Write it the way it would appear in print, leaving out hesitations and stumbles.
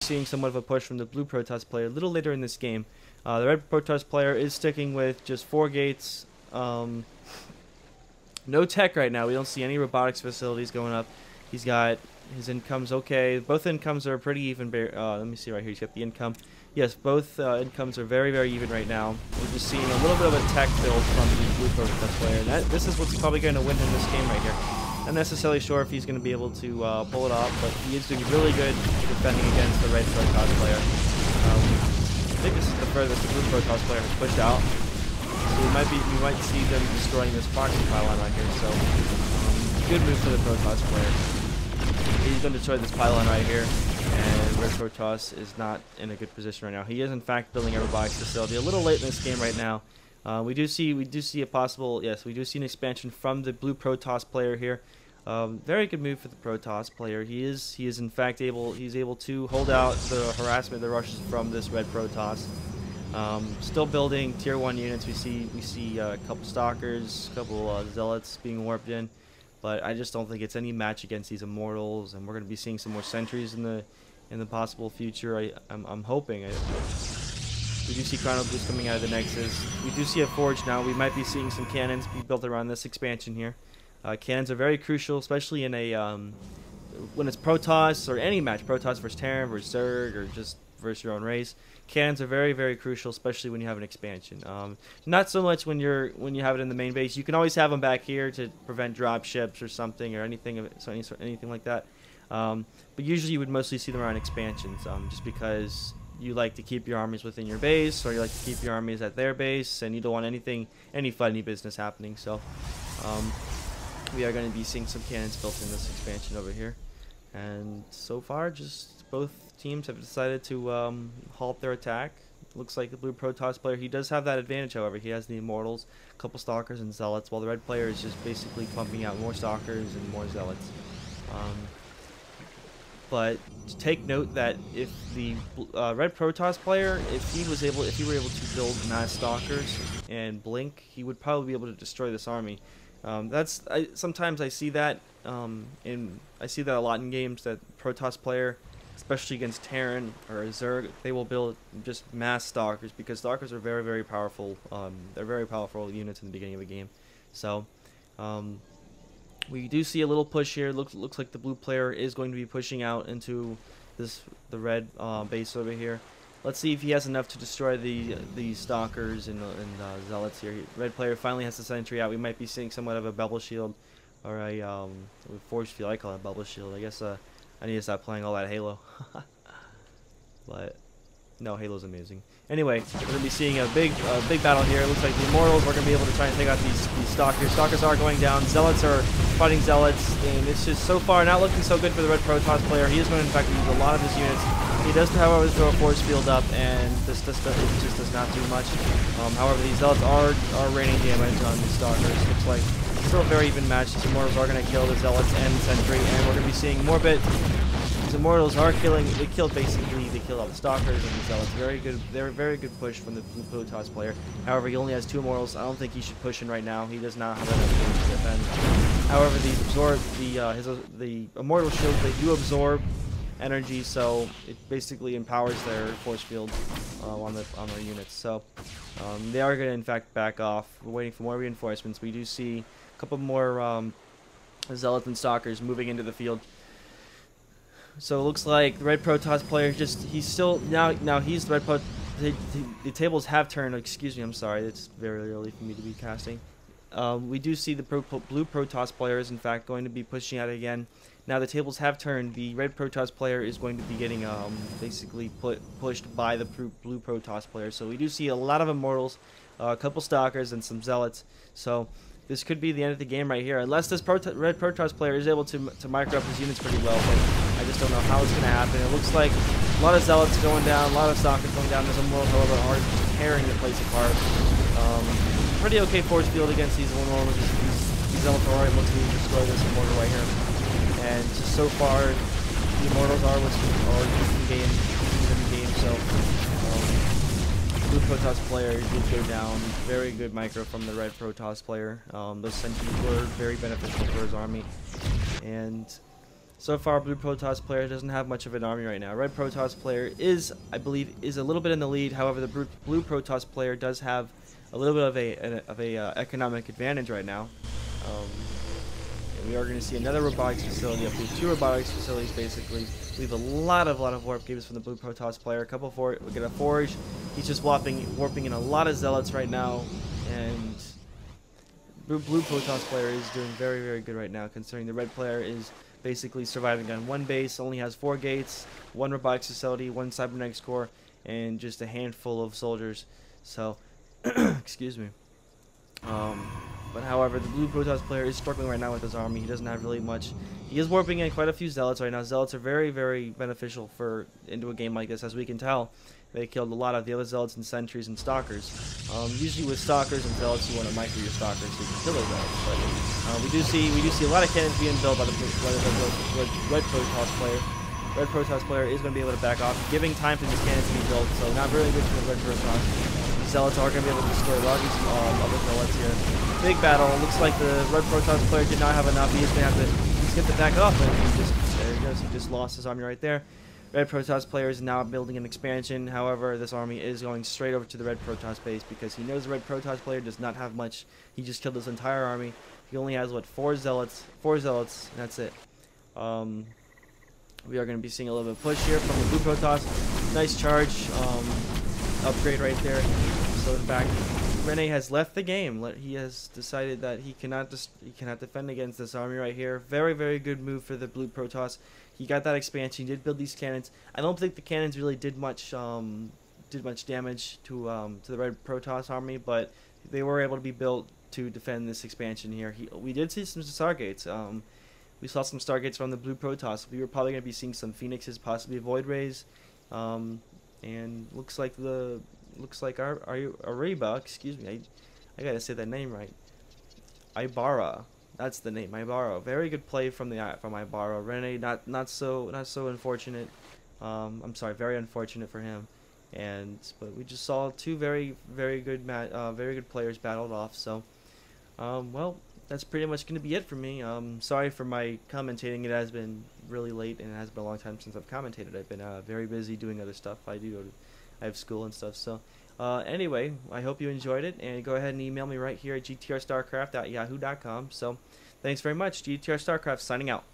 seeing somewhat of a push from the blue Protoss player a little later in this game. The red Protoss player is sticking with just 4 gates. No tech right now. We don't see any robotics facilities going up. He's got his incomes okay. Both incomes are pretty even. Let me see right here. He's got the income. Yes, both incomes are very, very even right now. We're just seeing a little bit of a tech build from the blue Protoss player. And this is what's probably going to win him this game right here. Not necessarily sure if he's going to be able to pull it off, but he is doing really good defending against the red Protoss player. I think this is the furthest the blue Protoss player has pushed out. So we might see them destroying this proxy pylon right here. So good move for the Protoss player. He's going to destroy this pylon right here, and red Protoss is not in a good position right now. He is in fact building a robotics facility a little late in this game right now. We do see a possible, yes, we do see an expansion from the blue Protoss player here. Very good move for the Protoss player. He is in fact able to hold out the harassment, the rushes from this red Protoss. Still building tier 1 units. We see a couple stalkers, a couple zealots being warped in, but I just don't think it's any match against these immortals, and we're going to be seeing some more sentries in the possible future. I'm hoping. We do see Chrono Boost coming out of the Nexus. We do see a Forge now. We might be seeing some cannons be built around this expansion here. Cannons are very crucial, especially in a when it's Protoss or any match, Protoss versus Terran versus Zerg, or just versus your own race. Cannons are very, very crucial, especially when you have an expansion. Not so much when you have it in the main base. You can always have them back here to prevent drop ships or something, or anything like that. But usually you would mostly see them around expansions, just because you like to keep your armies within your base, or you like to keep your armies at their base, and you don't want any funny business happening. So we are going to be seeing some cannons built in this expansion over here. And so far, just both teams have decided to halt their attack. Looks like the blue Protoss player, he does have that advantage, however. He has the Immortals, a couple Stalkers and Zealots, while the red player is just basically pumping out more Stalkers and more Zealots. But to take note that if the red Protoss player, if he were able to build mass Stalkers and blink, he would probably be able to destroy this army. Sometimes I see that I see that a lot in games, that Protoss player, especially against Terran or Zerg, they will build just mass Stalkers, because Stalkers are very, very powerful. They're very powerful units in the beginning of a game. So we do see a little push here. Looks like the blue player is going to be pushing out into the red base over here. Let's see if he has enough to destroy the Stalkers and Zealots here. Red player finally has the sentry out. We might be seeing somewhat of a bubble shield, or a force field. I call it a bubble shield. I guess I need to stop playing all that Halo. But no, Halo's amazing. Anyway, we're going to be seeing a big battle here. It looks like the Immortals are going to be able to try and take out these Stalkers. Stalkers are going down. Zealots are fighting Zealots, and it's just so far not looking so good for the red Protoss player. He is going to, in fact, use a lot of his units. He does, however, throw a force field up, and it just does not do much. However, these Zealots are raining damage on the Stalkers. Looks like still a very even match. These Immortals are going to kill the Zealots and the Sentry, and we're going to be seeing more bit. These Immortals are killing. They killed all the Stalkers and the Zealots. Very good. They're a very good push from the blue Protoss player. However, he only has 2 Immortals. I don't think he should push in right now. He does not have enough damage to defend. However, these absorb the Immortal shields. They do absorb energy, so it basically empowers their force field on their units. So they are going to, in fact, back off. We're waiting for more reinforcements. We do see a couple more Zealots and Stalkers moving into the field. So it looks like the red Protoss player he's still now he's the red Protoss. The tables have turned. Excuse me, I'm sorry. It's very early for me to be casting. We do see the blue Protoss player is in fact going to be pushing out again. Now the tables have turned. The red Protoss player is going to be getting basically pushed by the blue Protoss player. So we do see a lot of Immortals, a couple Stalkers, and some Zealots. So this could be the end of the game right here, unless this red Protoss player is able to micro up his units pretty well. But I just don't know how it's going to happen. It looks like a lot of Zealots going down, a lot of Stalkers going down. There's Immortals, however, are tearing the place apart. Pretty okay force field against these Immortals. These Zealots are able to destroy this Immortal right here. And just so far, the Immortals are keeping the game. So blue Protoss player did go down. Very good micro from the red Protoss player. Those sentries were very beneficial for his army. And So far, Blue Protoss player doesn't have much of an army right now. Red Protoss player is, I believe, is a little bit in the lead. However, the Blue Protoss player does have a little bit of a economic advantage right now. And we are going to see another robotics facility up here. 2 robotics facilities, basically. We have a lot of warp games from the Blue Protoss player. A couple for we get a forge. He's just warping in a lot of zealots right now, and Blue Protoss player is doing very good right now, considering the red player is basically surviving on 1 base, only has 4 gates, 1 robotics facility, 1 cybernetics core, and just a handful of soldiers. So, excuse me. But however, the Blue Protoss player is struggling right now with his army. He doesn't have really much. He is warping in quite a few zealots right now. Zealots are very beneficial for into a game like this, as we can tell. They killed a lot of the other zealots and sentries and stalkers. Usually with stalkers and zealots, you want to micro your stalkers so you can kill those zealots. But we do see a lot of cannons being built by the Red Protoss player. Red Protoss player is going to be able to back off, giving time for these cannons to be built. So not really good for the Red Protoss. The zealots are going to be able to destroy a lot of these other zealots here. Big battle. Looks like the Red Protoss player did not have enough. He's going to have to back off, and there he goes. He just lost his army right there. Red Protoss player is now building an expansion. However, this army is going straight over to the Red Protoss base because he knows the Red Protoss player does not have much. He just killed his entire army. He only has, what, 4 zealots, and that's it. We are going to be seeing a little bit of push here from the Blue Protoss. Nice charge, upgrade right there. So in fact, Rene has left the game. He has decided that he cannot defend against this army right here. Very good move for the Blue Protoss. He got that expansion. He did build these cannons. I don't think the cannons really did much damage to the Red Protoss army, but they were able to be built to defend this expansion here. We did see some Stargates. We saw some Stargates from the Blue Protoss. We were probably going to be seeing some Phoenixes, possibly Void Rays, and looks like our Ariba. Excuse me, I gotta say that name right. Ibarra. That's the name, Ibarra. Very good play from Ibarra. Rene, not so unfortunate. I'm sorry, very unfortunate for him. But we just saw 2 very good players battled off. So, well, that's pretty much going to be it for me. Sorry for my commentating. It has been really late, and it has been a long time since I've commentated. I've been very busy doing other stuff. I have school and stuff. So, anyway, I hope you enjoyed it, and go ahead and email me right here at gtrstarcraft@yahoo.com. So, thanks very much. GTR Starcraft signing out.